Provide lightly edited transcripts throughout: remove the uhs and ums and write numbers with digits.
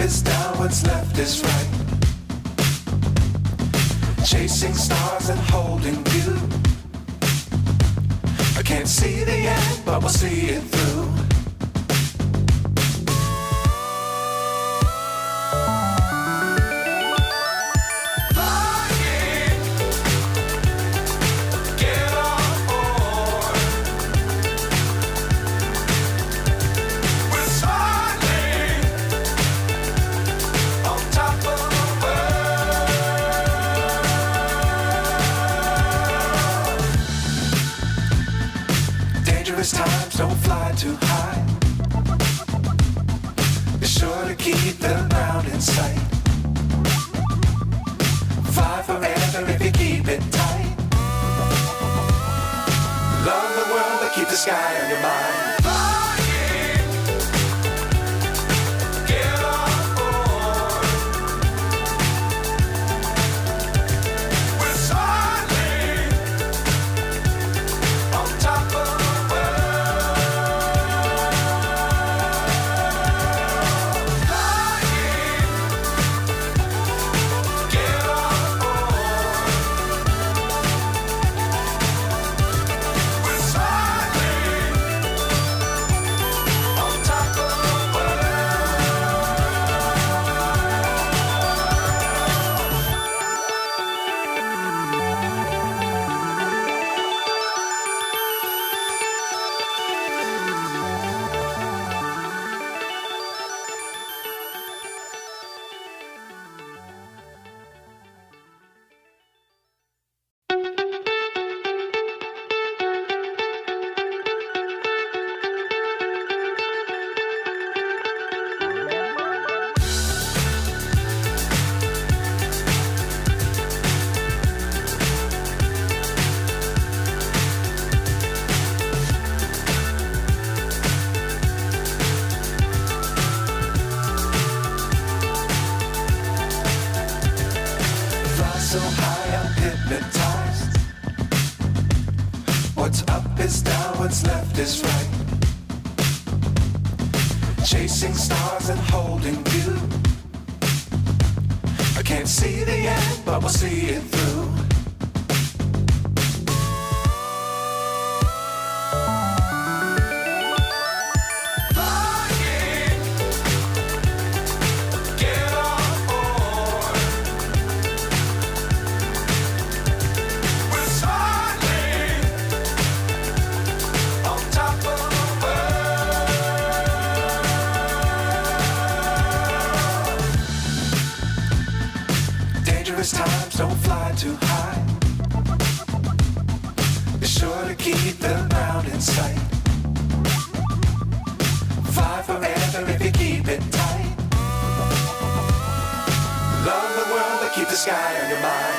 is down, what's left is right. Chasing stars and holding you. I can't see the end, but we'll see it through. Times don't fly too high. Be sure to keep the ground in sight. Fly forever if you keep it tight. Love the world but keep the sky on your mind. So high I'm hypnotized. What's up is down, what's left is right. Chasing stars and holding you. I can't see the end, but we'll see it through. Times don't fly too high. Be sure to keep the ground in sight. Fly forever if you keep it tight. Love the world but keep the sky on your mind.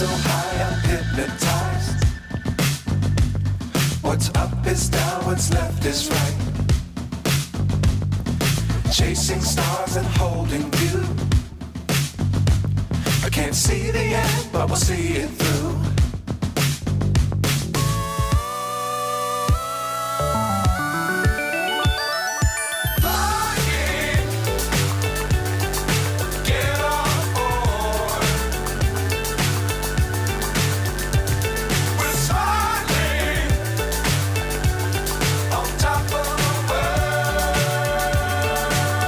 So high I'm hypnotized. What's up is down, what's left is right. Chasing stars and holding you. I can't see the end, but we'll see it through.